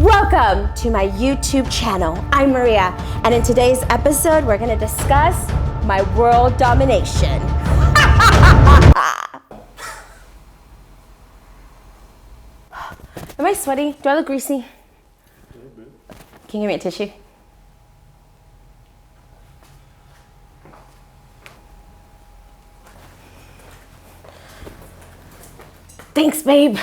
Welcome to my YouTube channel. I'm Maria, and in today's episode, we're gonna discuss my world domination. Am I sweaty? Do I look greasy? Can you give me a tissue? Thanks, babe.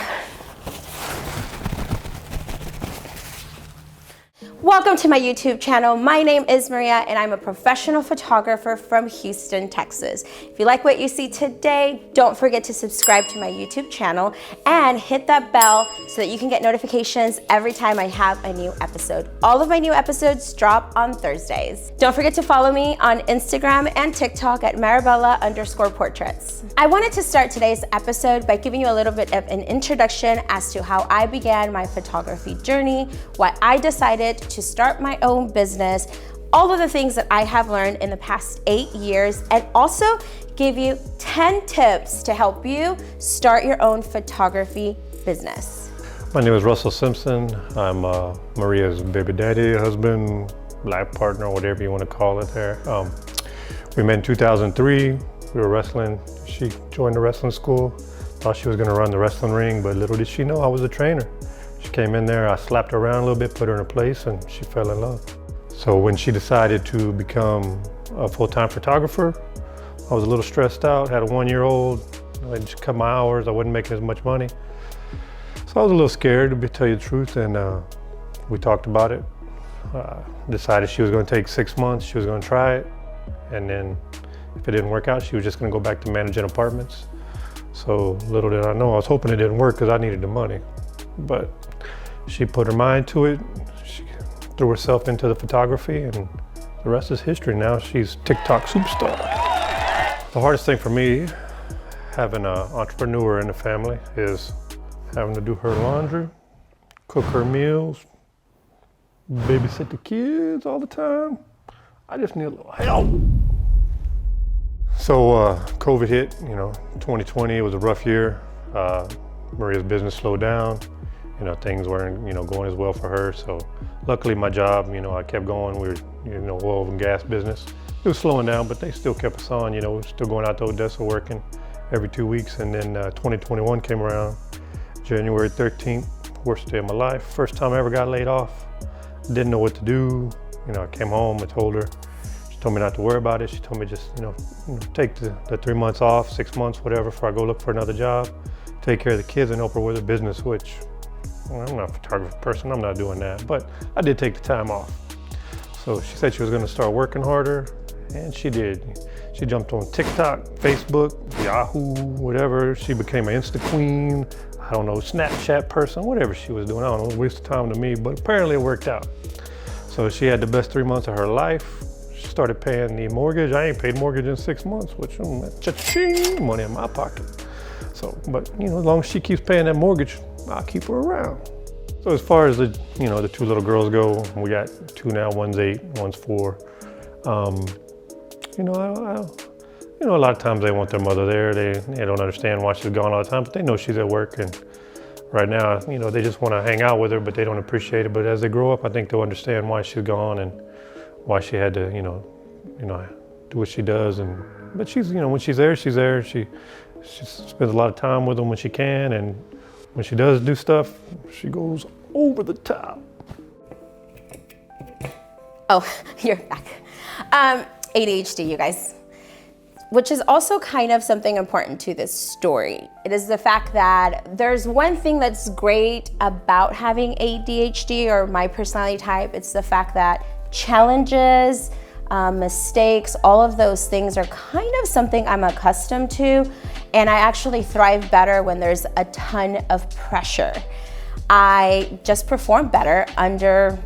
Welcome to my YouTube channel. My name is Maria and I'm a professional photographer from Houston, Texas. If you like what you see today, don't forget to subscribe to my YouTube channel and hit that bell so that you can get notifications every time I have a new episode. All of my new episodes drop on Thursdays. Don't forget to follow me on Instagram and TikTok at Maribella_portraits. I wanted to start today's episode by giving you a little bit of an introduction as to how I began my photography journey, why I decided to start my own business, all of the things that I have learned in the past 8 years, and also give you 10 tips to help you start your own photography business. My name is Russell Simpson. I'm Maria's baby daddy, husband, life partner, whatever you want to call it there. We met in 2003. We were wrestling. She joined the wrestling school. Thought she was going to run the wrestling ring, but little did she know I was a trainer. She came in there, I slapped her around a little bit, put her in her place, and she fell in love. So when she decided to become a full-time photographer, I was a little stressed out, had a 1-year-old. I just cut my hours, I wasn't making as much money. So I was a little scared, to tell you the truth, and we talked about it. Decided she was going to take 6 months, she was going to try it, and then if it didn't work out, she was just going to go back to managing apartments. So little did I know, I was hoping it didn't work because I needed the money. But she put her mind to it, she threw herself into the photography, and the rest is history. Now she's TikTok superstar. The hardest thing for me, having an entrepreneur in the family, is having to do her laundry, cook her meals, babysit the kids all the time. I just need a little help. So COVID hit, 2020, it was a rough year. Maria's business slowed down. Things weren't, going as well for her. So luckily my job, I kept going. We were, oil and gas business. It was slowing down, but they still kept us on. We were still going out to Odessa working every 2 weeks. And then 2021 came around, January 13th, worst day of my life. First time I ever got laid off. Didn't know what to do. I came home, I told her. She told me not to worry about it. She told me just, take the 3 months off, 6 months, whatever, before I go look for another job. Take care of the kids and help her with her business, which I'm not a photographer person, I'm not doing that, but I did take the time off. So she said she was gonna start working harder, and she did. She jumped on TikTok, Facebook, Yahoo, whatever. She became an Insta queen, I don't know, Snapchat person, whatever she was doing. I don't know, waste of time to me, but apparently it worked out. So she had the best 3 months of her life. She started paying the mortgage. I ain't paid mortgage in 6 months, which cha-ching, money in my pocket. So, but as long as she keeps paying that mortgage, I'll keep her around. So as far as the 2 little girls go, we got 2 now, one's 8, one's 4. A lot of times they want their mother there. They don't understand why she's gone all the time, but they know she's at work. And right now, they just want to hang out with her, but they don't appreciate it. But as they grow up, I think they'll understand why she's gone and why she had to, do what she does. But she's, when she's there, she's there. She spends a lot of time with them when she can, and when she does do stuff, she goes over the top. Oh, you're back. ADHD, you guys, which is also kind of something important to this story. It is the fact that there's one thing that's great about having ADHD, or my personality type. It's the fact that challenges, mistakes, all of those things are kind of something I'm accustomed to, and I actually thrive better when there's a ton of pressure. I just perform better under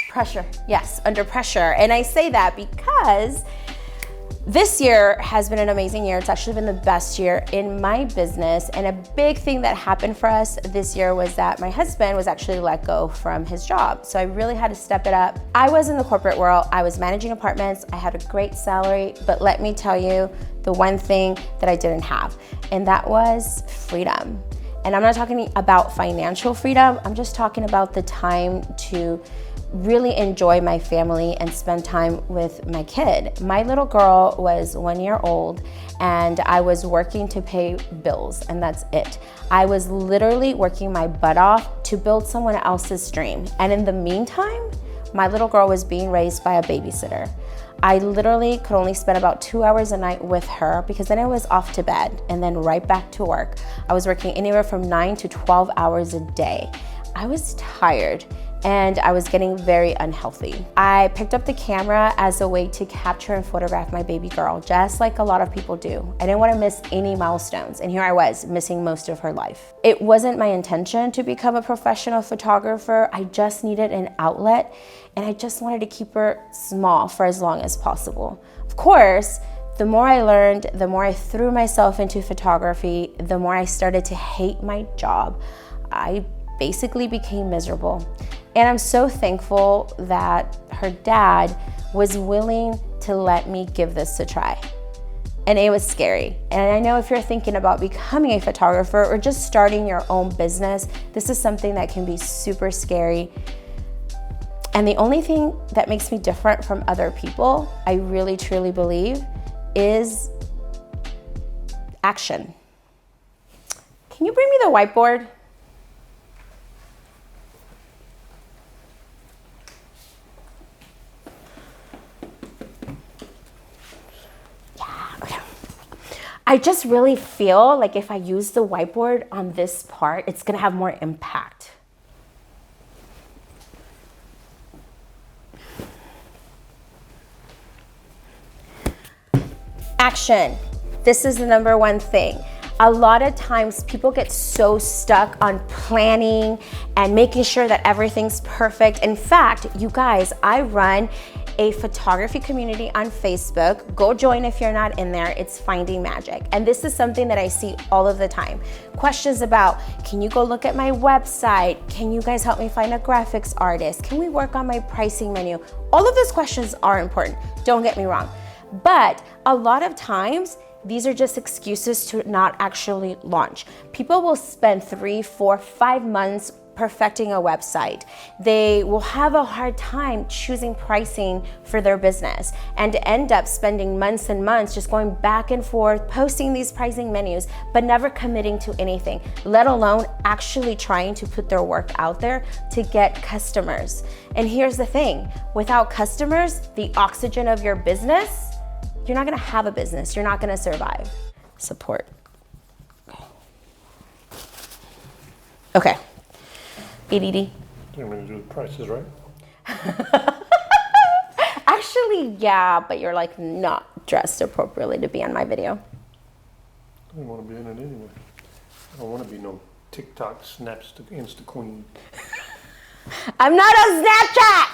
pressure. Yes, under pressure. And I say that because this year has been an amazing year. It's actually been the best year in my business. And a big thing that happened for us this year was that my husband was actually let go from his job. So I really had to step it up. I was in the corporate world. I was managing apartments. I had a great salary, but let me tell you the one thing that I didn't have, and that was freedom. And I'm not talking about financial freedom, I'm just talking about the time to really enjoy my family and spend time with my kid. My little girl was 1 year old and I was working to pay bills, and that's it. I was literally working my butt off to build someone else's dream. And in the meantime, my little girl was being raised by a babysitter. I literally could only spend about 2 hours a night with her, because then I was off to bed and then right back to work. I was working anywhere from 9 to 12 hours a day. I was tired and I was getting very unhealthy. I picked up the camera as a way to capture and photograph my baby girl, just like a lot of people do. I didn't want to miss any milestones, and here I was missing most of her life. It wasn't my intention to become a professional photographer. I just needed an outlet, and I just wanted to keep her small for as long as possible. Of course, the more I learned, the more I threw myself into photography, the more I started to hate my job. I basically became miserable. And I'm so thankful that her dad was willing to let me give this a try. And it was scary. And I know if you're thinking about becoming a photographer or just starting your own business, this is something that can be super scary. And the only thing that makes me different from other people, I really truly believe, is action. Can you bring me the whiteboard? I just really feel like if I use the whiteboard on this part, it's gonna have more impact. Action. This is the number one thing. A lot of times people get so stuck on planning and making sure that everything's perfect. In fact, you guys, I run a photography community on Facebook. Go join if you're not in there. It's Finding Magic. And this is something that I see all of the time. Questions about, can you go look at my website? Can you guys help me find a graphics artist? Can we work on my pricing menu? All of those questions are important, don't get me wrong. But a lot of times, these are just excuses to not actually launch. People will spend 3, 4, 5 months perfecting a website. They will have a hard time choosing pricing for their business and end up spending months and months just going back and forth, posting these pricing menus, but never committing to anything, let alone actually trying to put their work out there to get customers. And here's the thing, without customers, the oxygen of your business, you're not gonna have a business, you're not gonna survive. Support. Okay. Adhd. You're going to do the prices, right? Actually, yeah, but you're like not dressed appropriately to be on my video. I don't want to be in it anyway. I don't want to be no TikTok snaps to Insta queen. I'm not on Snapchat!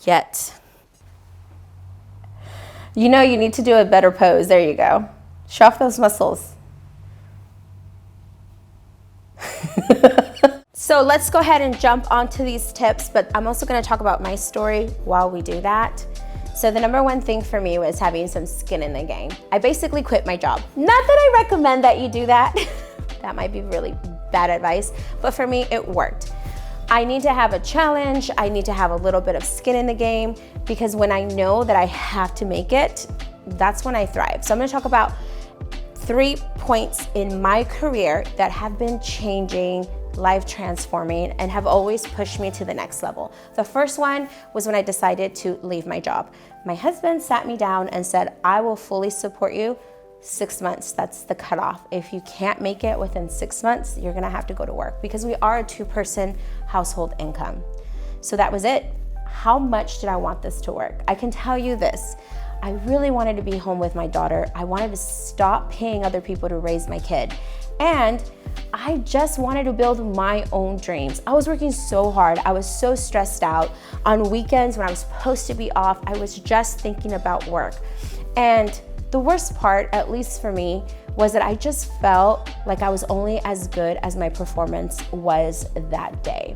Yet. You know you need to do a better pose. There you go. Show off those muscles. So let's go ahead and jump onto these tips, but I'm also gonna talk about my story while we do that. So the number one thing for me was having some skin in the game. I basically quit my job. Not that I recommend that you do that. That might be really bad advice, but for me, it worked. I need to have a challenge. I need to have a little bit of skin in the game, because when I know that I have to make it, that's when I thrive. So I'm gonna talk about 3 points in my career that have been changing, life transforming, and have always pushed me to the next level. The first one was when I decided to leave my job. My husband sat me down and said, I will fully support you. 6 months, that's the cutoff. If you can't make it within 6 months, you're gonna have to go to work, because we are a 2-person household income. So that was it. How much did I want this to work? I can tell you this. I really wanted to be home with my daughter. I wanted to stop paying other people to raise my kid. And I just wanted to build my own dreams. I was working so hard. I was so stressed out. On weekends when I was supposed to be off, I was just thinking about work. And the worst part, at least for me, was that I just felt like I was only as good as my performance was that day.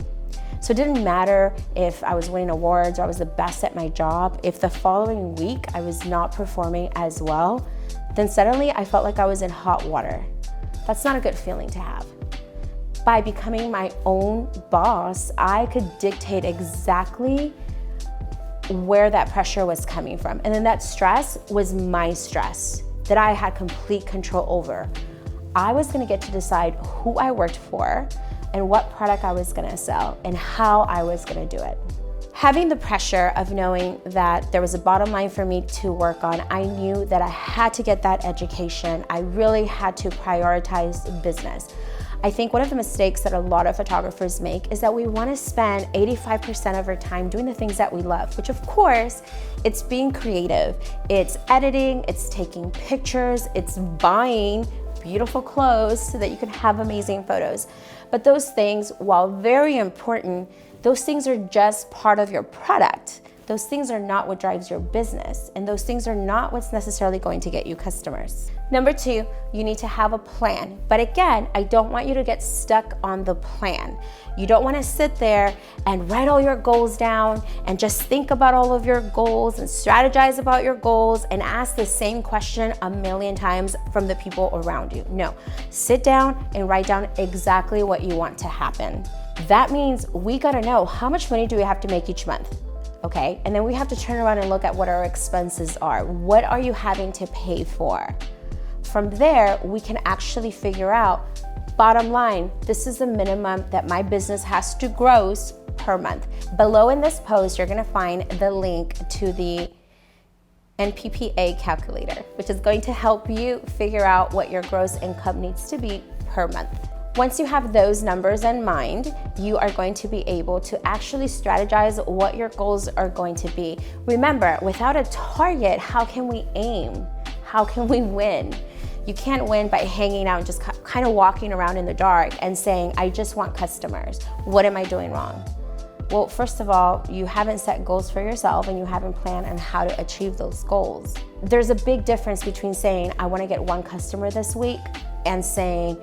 So it didn't matter if I was winning awards or I was the best at my job. If the following week I was not performing as well, then suddenly I felt like I was in hot water. That's not a good feeling to have. By becoming my own boss, I could dictate exactly where that pressure was coming from. And then that stress was my stress that I had complete control over. I was gonna get to decide who I worked for and what product I was gonna sell and how I was gonna do it. Having the pressure of knowing that there was a bottom line for me to work on, I knew that I had to get that education. I really had to prioritize business. I think one of the mistakes that a lot of photographers make is that we want to spend 85% of our time doing the things that we love, which of course, it's being creative, it's editing, it's taking pictures, it's buying beautiful clothes so that you can have amazing photos. But those things, while very important, those things are just part of your product. Those things are not what drives your business, and those things are not what's necessarily going to get you customers. Number 2, you need to have a plan. But again, I don't want you to get stuck on the plan. You don't want to sit there and write all your goals down and just think about all of your goals and strategize about your goals and ask the same question a million times from the people around you. No, sit down and write down exactly what you want to happen. That means we gotta know how much money do we have to make each month. Okay, and then we have to turn around and look at what our expenses are. What are you having to pay for? From there, we can actually figure out, bottom line, this is the minimum that my business has to gross per month. Below in this post, you're gonna find the link to the NPPA calculator, which is going to help you figure out what your gross income needs to be per month. Once you have those numbers in mind, you are going to be able to actually strategize what your goals are going to be. Remember, without a target, how can we aim? How can we win? You can't win by hanging out and just kind of walking around in the dark and saying, I just want customers. What am I doing wrong? Well, first of all, you haven't set goals for yourself and you haven't planned on how to achieve those goals. There's a big difference between saying, I want to get 1 customer this week and saying,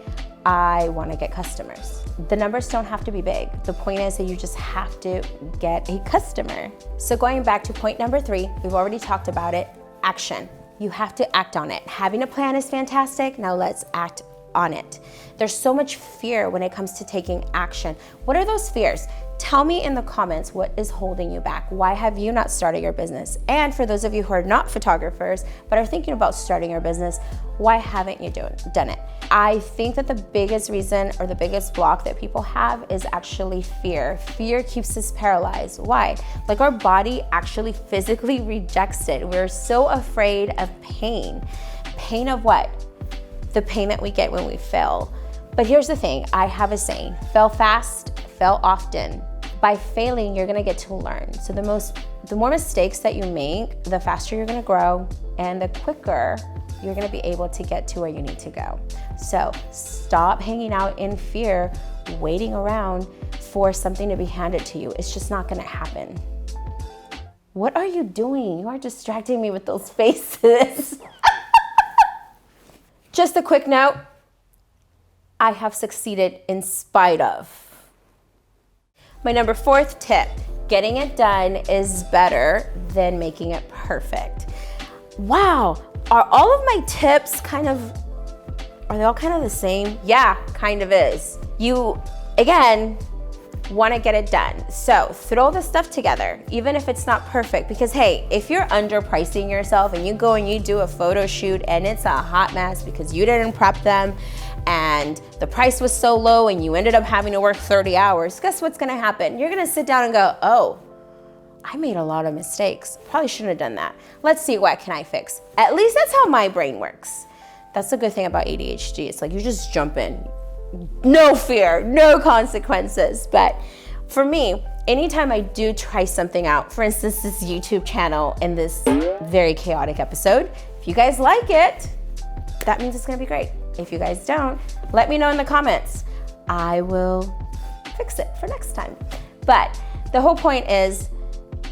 I want to get customers. The numbers don't have to be big. The point is that you just have to get a customer. So going back to point number 3, we've already talked about it, action. You have to act on it. Having a plan is fantastic. Now let's act on it. There's so much fear when it comes to taking action. What are those fears? Tell me in the comments what is holding you back. Why have you not started your business? And for those of you who are not photographers but are thinking about starting your business, why haven't you done it? I think that the biggest reason or the biggest block that people have is actually fear. Fear keeps us paralyzed. Why? Like our body actually physically rejects it. We're so afraid of pain. Pain of what? The pain that we get when we fail. But here's the thing, I have a saying, fail fast, fail often. By failing, you're gonna get to learn. So the more mistakes that you make, the faster you're gonna grow and the quicker you're gonna be able to get to where you need to go. So stop hanging out in fear, waiting around for something to be handed to you. It's just not gonna happen. What are you doing? You are distracting me with those faces. Just a quick note, I have succeeded in spite of. My number 4th tip, getting it done is better than making it perfect. Wow, are all of my tips are they all kind of the same? Yeah, kind of is. You, again, want to get it done. So throw the stuff together, even if it's not perfect, because hey, if you're underpricing yourself and you go and you do a photo shoot and it's a hot mess because you didn't prep them and the price was so low and you ended up having to work 30 hours, guess what's gonna happen? You're gonna sit down and go, oh, I made a lot of mistakes. Probably shouldn't have done that. Let's see, what can I fix? At least that's how my brain works. That's the good thing about ADHD. It's like you just jump in. No fear, no consequences. But for me, anytime I do try something out, for instance, this YouTube channel and this very chaotic episode, if you guys like it, that means it's gonna be great. If you guys don't, let me know in the comments. I will fix it for next time. But the whole point is,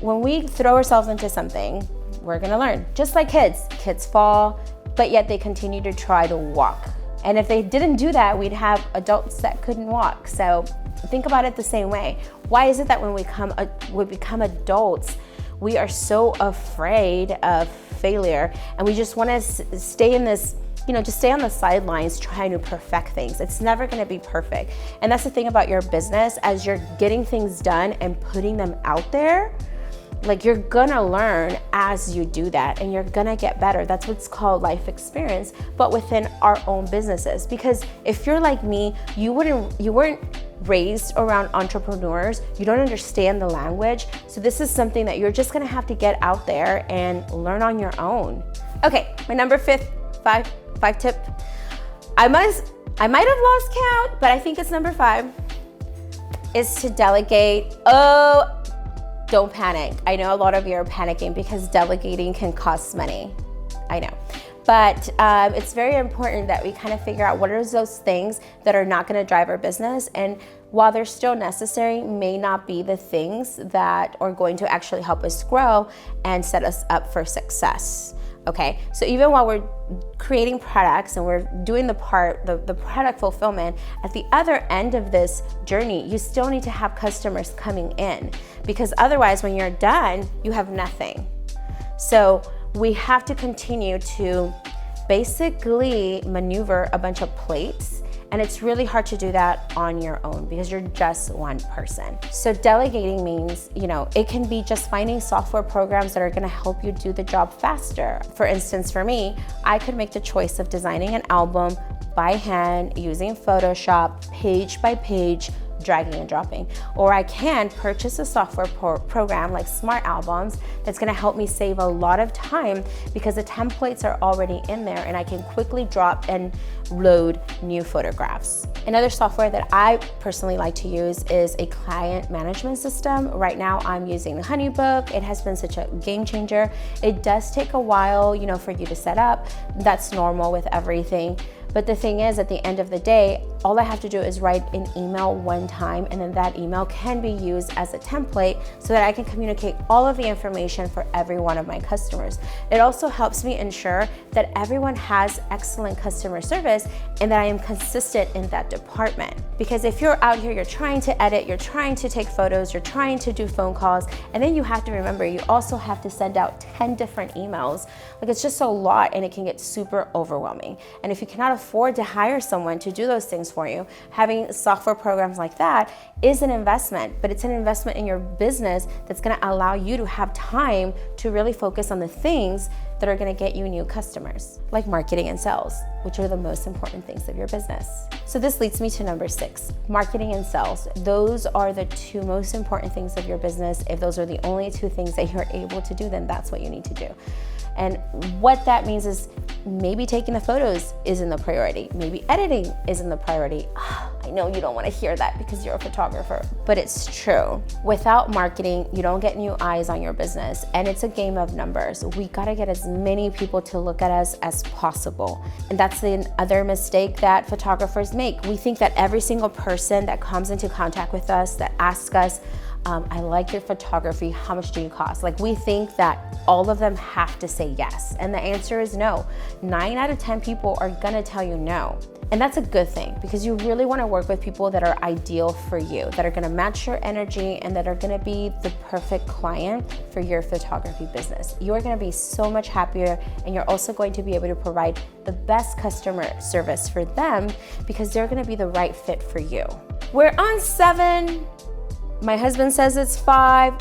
when we throw ourselves into something, we're gonna learn. Just like kids fall, but yet they continue to try to walk. And if they didn't do that, we'd have adults that couldn't walk. So think about it the same way. Why is it that when we become adults, we are so afraid of failure and we just want to stay in this just stay on the sidelines trying to perfect things. It's never gonna be perfect. And that's the thing about your business, as you're getting things done and putting them out there, like you're gonna learn as you do that and you're gonna get better. That's what's called life experience, but within our own businesses. Because if you're like me, you weren't raised around entrepreneurs, you don't understand the language. So this is something that you're just gonna have to get out there and learn on your own. Okay, my number five tip. I might have lost count, but I think it's number 5, is to delegate. Oh, don't panic. I know a lot of you are panicking because delegating can cost money. I know. But it's very important that we kind of figure out what are those things that are not going to drive our business, and while they're still necessary, may not be the things that are going to actually help us grow and set us up for success. Okay, so even while we're creating products and we're doing the product fulfillment, at the other end of this journey, you still need to have customers coming in, because otherwise when you're done, you have nothing. So we have to continue to basically maneuver a bunch of plates, and it's really hard to do that on your own because you're just one person. So delegating means, it can be just finding software programs that are gonna help you do the job faster. For instance, for me, I could make the choice of designing an album by hand using Photoshop, page by page, dragging and dropping. Or I can purchase a software program like Smart Albums that's gonna help me save a lot of time because the templates are already in there and I can quickly drop and load new photographs. Another software that I personally like to use is a client management system. Right now I'm using HoneyBook. It has been such a game changer. It does take a while, for you to set up. That's normal with everything. But the thing is, at the end of the day, all I have to do is write an email one time, and then that email can be used as a template so that I can communicate all of the information for every one of my customers. It also helps me ensure that everyone has excellent customer service and that I am consistent in that department. Because if you're out here, you're trying to edit, you're trying to take photos, you're trying to do phone calls, and then you have to remember you also have to send out 10 different emails. Like, it's just a lot and it can get super overwhelming. And if you cannot afford to hire someone to do those things for you, having software programs like that is an investment, but it's an investment in your business that's going to allow you to have time to really focus on the things that are going to get you new customers, like marketing and sales, which are the most important things of your business. So this leads me to number 6, marketing and sales. Those are the 2 most important things of your business. If those are the only 2 things that you're able to do, then that's what you need to do. And what that means is maybe taking the photos isn't the priority. Maybe editing isn't the priority. I know you don't want to hear that because you're a photographer, but it's true. Without marketing, you don't get new eyes on your business, and it's a game of numbers. We gotta get as many people to look at us as possible. And that's the other mistake that photographers make. We think that every single person that comes into contact with us, that asks us, I like your photography, how much do you cost? Like, we think that all of them have to say yes. And the answer is no. 9 out of 10 people are gonna tell you no. And that's a good thing, because you really wanna work with people that are ideal for you, that are gonna match your energy and that are gonna be the perfect client for your photography business. You are gonna be so much happier, and you're also going to be able to provide the best customer service for them because they're gonna be the right fit for you. We're on 7. My husband says it's 5.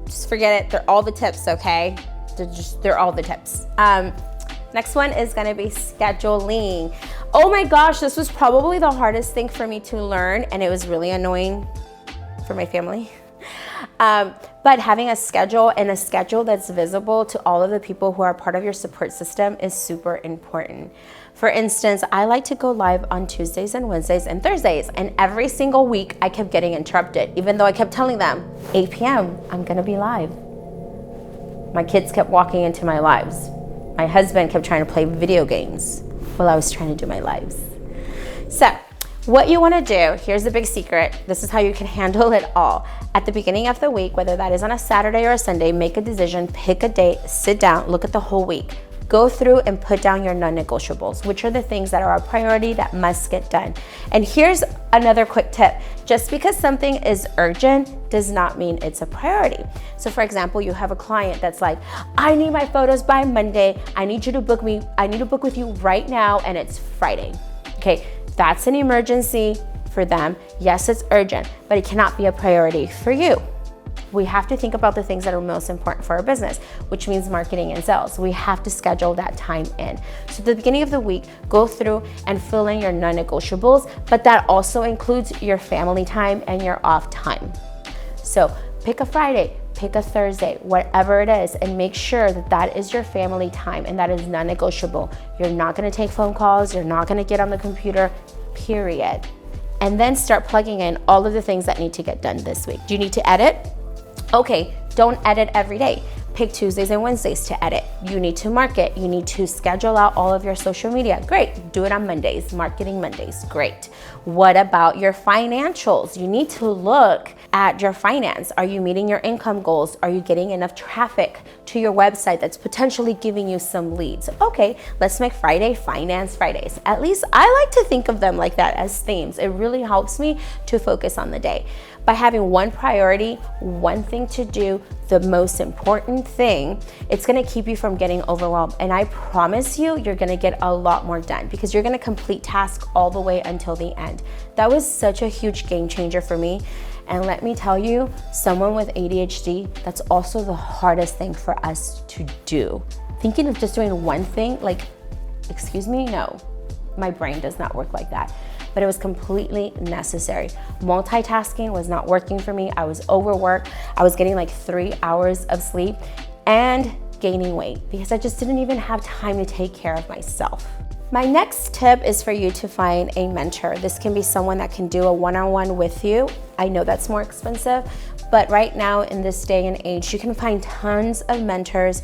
Just forget it. They're all the tips, okay? They're all the tips. Next one is gonna be scheduling. Oh my gosh, this was probably the hardest thing for me to learn, and it was really annoying for my family. But having a schedule, and a schedule that's visible to all of the people who are part of your support system, is super important. For instance, I like to go live on Tuesdays and Wednesdays and Thursdays, and every single week I kept getting interrupted, even though I kept telling them 8 p.m. I'm gonna be live. My kids kept walking into my lives. My husband kept trying to play video games while I was trying to do my lives. So what you wanna do, here's the big secret. This is how you can handle it all. At the beginning of the week, whether that is on a Saturday or a Sunday, make a decision, pick a date, sit down, look at the whole week. go through and put down your non-negotiables, which are the things that are a priority that must get done. And here's another quick tip. Just because something is urgent does not mean it's a priority. So for example, you have a client that's like, I need my photos by Monday. I need you to book me. I need to book with you right now, and it's Friday. Okay, that's an emergency for them. Yes, it's urgent, but it cannot be a priority for you. We have to think about the things that are most important for our business, which means marketing and sales. We have to schedule that time in. So at the beginning of the week, go through and fill in your non-negotiables, but that also includes your family time and your off time. So pick a Friday, pick a Thursday, whatever it is, and make sure that that is your family time and that is non-negotiable. You're not gonna take phone calls, you're not gonna get on the computer, period. And then start plugging in all of the things that need to get done this week. Do you need to edit? Okay, don't edit every day. Pick Tuesdays and Wednesdays to edit. You need to market. You need to schedule out all of your social media. Great, do it on Mondays, marketing Mondays, great. What about your financials? You need to look at your finance. Are you meeting your income goals? Are you getting enough traffic to your website that's potentially giving you some leads? Okay, let's make Friday Finance Fridays. At least I like to think of them like that as themes. It really helps me to focus on the day. By having one priority, one thing to do, the most important thing, it's gonna keep you from getting overwhelmed. And I promise you, you're gonna get a lot more done because you're gonna complete tasks all the way until the end. That was such a huge game changer for me. And let me tell you, someone with ADHD, that's also the hardest thing for us to do. Thinking of just doing one thing, like, excuse me, no, my brain does not work like that. But it was completely necessary. Multitasking was not working for me. I was overworked. I was getting like 3 hours of sleep and gaining weight because I just didn't even have time to take care of myself. My next tip is for you to find a mentor. This can be someone that can do a one-on-one with you. I know that's more expensive, but right now in this day and age, you can find tons of mentors.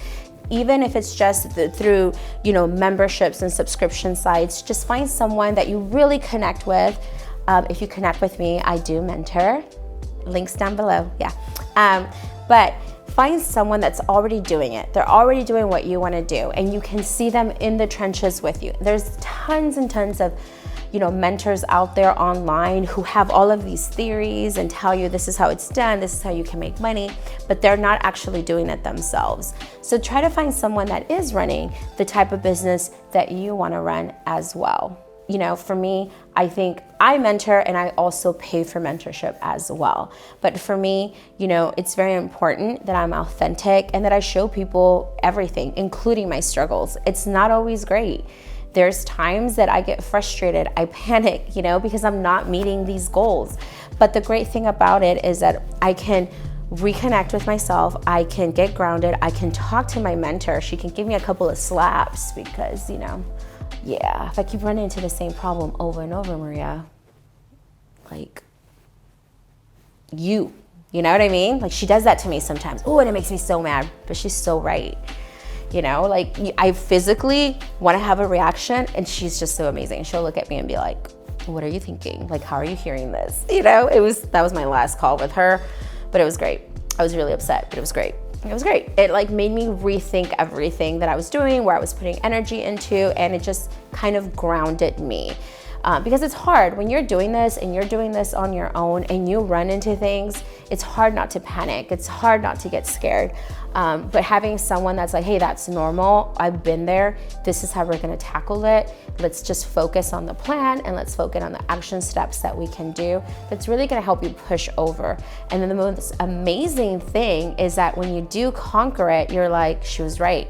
Even if it's just through, memberships and subscription sites, just find someone that you really connect with. If you connect with me, I do mentor. Links down below, yeah. But find someone that's already doing it. They're already doing what you wanna do, and you can see them in the trenches with you. There's tons and tons of mentors out there online who have all of these theories and tell you this is how it's done, this is how you can make money, but they're not actually doing it themselves. So try to find someone that is running the type of business that you want to run as well. For me, I think I mentor and I also pay for mentorship as well. But for me, it's very important that I'm authentic and that I show people everything, including my struggles. It's not always great. There's times that I get frustrated, I panic, because I'm not meeting these goals. But the great thing about it is that I can reconnect with myself, I can get grounded, I can talk to my mentor. She can give me a couple of slaps because, if I keep running into the same problem over and over, Maria, like, you know what I mean? Like, she does that to me sometimes. Oh, and it makes me so mad, but she's so right. I physically want to have a reaction, and she's just so amazing. She'll look at me and be like, what are you thinking? Like, how are you hearing this? That was my last call with her, but it was great. I was really upset, but it was great. It was great. It made me rethink everything that I was doing, where I was putting energy into, and it just kind of grounded me. Because it's hard when you're doing this and you're doing this on your own and you run into things, it's hard not to panic. It's hard not to get scared. But having someone that's like, hey, that's normal. I've been there. This is how we're gonna tackle it. Let's just focus on the plan and let's focus on the action steps that we can do. That's really gonna help you push over. And then the most amazing thing is that when you do conquer it, you're like, she was right.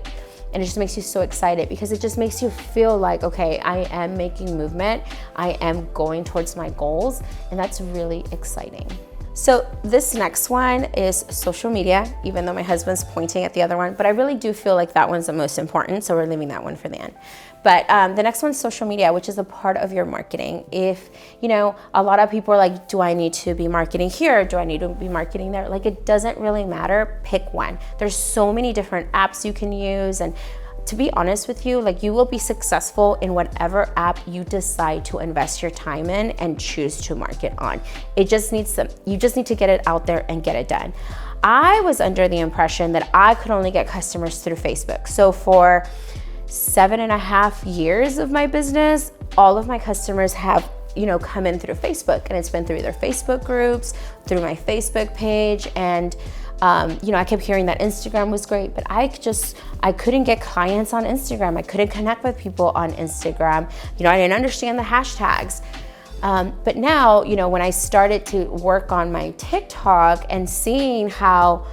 And it just makes you so excited because it just makes you feel like, okay, I am making movement. I am going towards my goals. And that's really exciting. So this next one is social media, even though my husband's pointing at the other one, but I really do feel like that one's the most important. So we're leaving that one for the end. But the next one's social media, which is a part of your marketing. If, a lot of people are like, do I need to be marketing here? Do I need to be marketing there? Like, it doesn't really matter. Pick one. There's so many different apps you can use. And to be honest with you, you will be successful in whatever app you decide to invest your time in and choose to market on. You just need to get it out there and get it done. I was under the impression that I could only get customers through Facebook. So for 7.5 years of my business, all of my customers have, you know, come in through Facebook, and it's been through their Facebook groups, through my Facebook page. And you know, I kept hearing that Instagram was great, but I couldn't get clients on Instagram. I couldn't connect with people on Instagram. You know, I didn't understand the hashtags. But now, you know, when I started to work on my TikTok and seeing how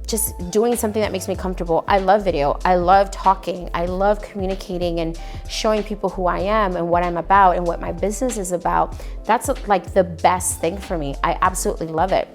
just doing something that makes me comfortable. I love video, I love talking, I love communicating and showing people who I am and what I'm about and what my business is about. That's like the best thing for me. I absolutely love it.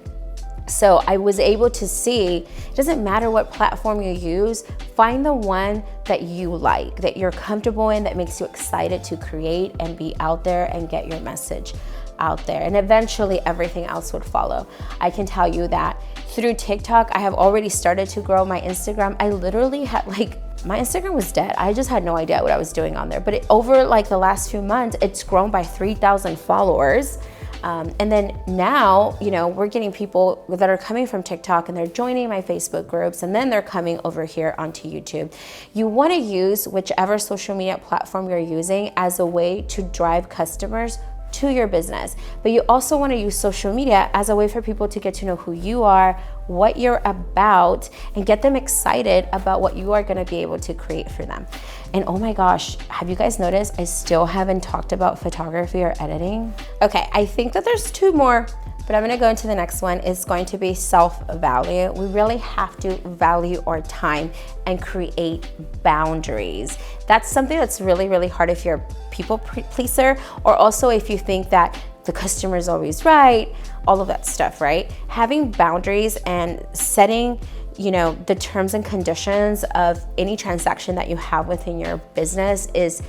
So I was able to see, it doesn't matter what platform you use, find the one that you like, that you're comfortable in, that makes you excited to create and be out there and get your message out there. And eventually everything else would follow. I can tell you that through TikTok, I have already started to grow my Instagram. I literally had my Instagram was dead. I just had no idea what I was doing on there. But over like the last few months, it's grown by 3,000 followers. And then now, you know, we're getting people that are coming from TikTok and they're joining my Facebook groups, and then they're coming over here onto YouTube. You want to use whichever social media platform you're using as a way to drive customers to your business. But you also want to use social media as a way for people to get to know who you are, what you're about, and get them excited about what you are going to be able to create for them. And oh my gosh, have you guys noticed I still haven't talked about photography or editing? Okay, I think that there's 2 more, but I'm gonna go into the next one. It's going to be self-value. We really have to value our time and create boundaries. That's something that's really, really hard if you're a people pleaser, or also if you think that the customer is always right, all of that stuff, right? Having boundaries and setting, you know, the terms and conditions of any transaction that you have within your business is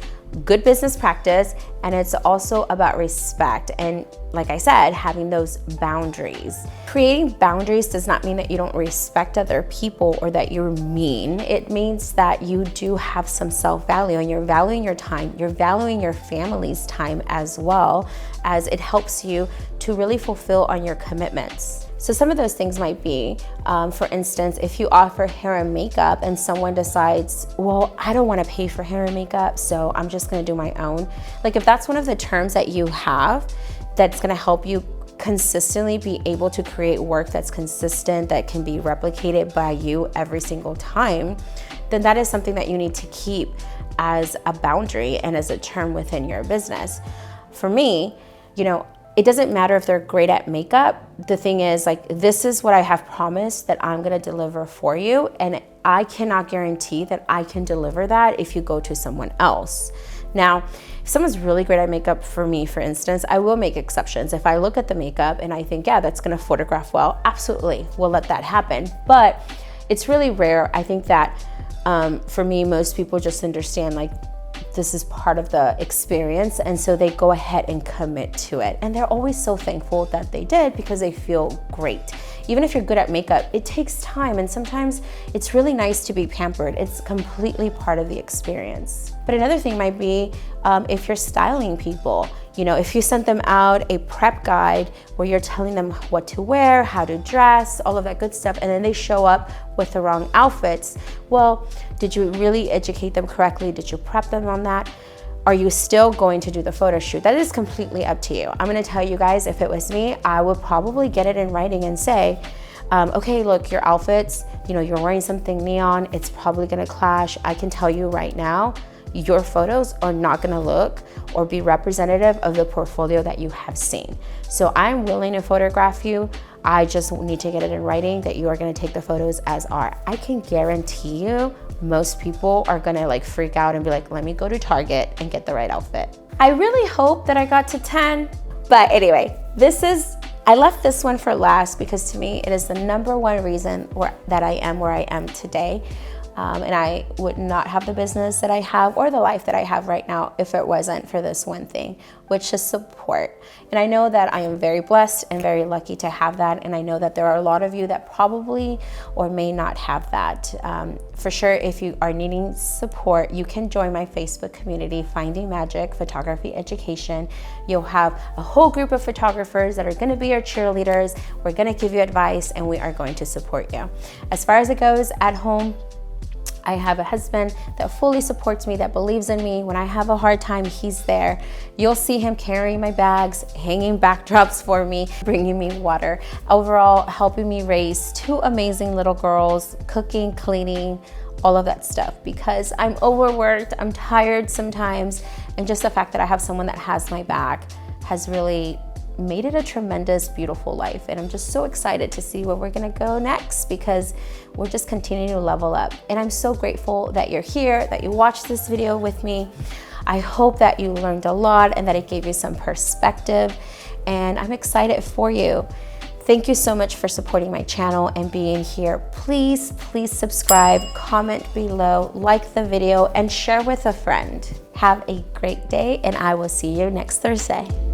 good business practice, and it's also about respect. And like I said, having those boundaries. Creating boundaries does not mean that you don't respect other people or that you're mean. It means that you do have some self-value, and you're valuing your time, you're valuing your family's time, as well as it helps you to really fulfill on your commitments. So some of those things might be, for instance, if you offer hair and makeup and someone decides, well, I don't want to pay for hair and makeup, so I'm just going to do my own. Like if that's one of the terms that you have that's going to help you consistently be able to create work that's consistent, that can be replicated by you every single time, then that is something that you need to keep as a boundary and as a term within your business. For me, you know, it doesn't matter if they're great at makeup. The thing is, like, this is what I have promised that I'm gonna deliver for you, and I cannot guarantee that I can deliver that if you go to someone else. Now, if someone's really great at makeup, for me, for instance, I will make exceptions. If I look at the makeup and I think, yeah, that's gonna photograph well, absolutely, we'll let that happen. But it's really rare. I think that for me, most people just understand, like, this is part of the experience, and so they go ahead and commit to it. And they're always so thankful that they did, because they feel great. Even if you're good at makeup, it takes time, and sometimes it's really nice to be pampered. It's completely part of the experience. But another thing might be if you're styling people. You know, if you sent them out a prep guide where you're telling them what to wear, how to dress, all of that good stuff, and then they show up with the wrong outfits, well, did you really educate them correctly? Did you prep them on that? Are you still going to do the photo shoot? That is completely up to you. I'm gonna tell you guys, if it was me, I would probably get it in writing and say, okay, look, your outfits, you know, you're wearing something neon, it's probably gonna clash. I can tell you right now, your photos are not gonna look or be representative of the portfolio that you have seen. So I'm willing to photograph you. I just need to get it in writing that you are gonna take the photos as are. I can guarantee you most people are gonna like freak out and be like, let me go to Target and get the right outfit. I really hope that I got to 10, but anyway, I left this one for last because to me, it is the #1 reason that I am where I am today. And I would not have the business that I have or the life that I have right now if it wasn't for this one thing, which is support. And I know that I am very blessed and very lucky to have that. And I know that there are a lot of you that probably or may not have that. For sure, if you are needing support, you can join my Facebook community, Finding Magic Photography Education. You'll have a whole group of photographers that are gonna be your cheerleaders. We're gonna give you advice and we are going to support you. As far as it goes at home, I have a husband that fully supports me, that believes in me. When I have a hard time, he's there. You'll see him carrying my bags, hanging backdrops for me, bringing me water. Overall, helping me raise 2 amazing little girls, cooking, cleaning, all of that stuff, because I'm overworked, I'm tired sometimes, and just the fact that I have someone that has my back has really made it a tremendous, beautiful life. And I'm just so excited to see where we're gonna go next, because we're just continuing to level up. And I'm so grateful that you're here, that you watched this video with me. I hope that you learned a lot and that it gave you some perspective, and I'm excited for you. Thank you so much for supporting my channel and being here. Please subscribe, comment below, like the video, and share with a friend. Have a great day, and I will see you next Thursday.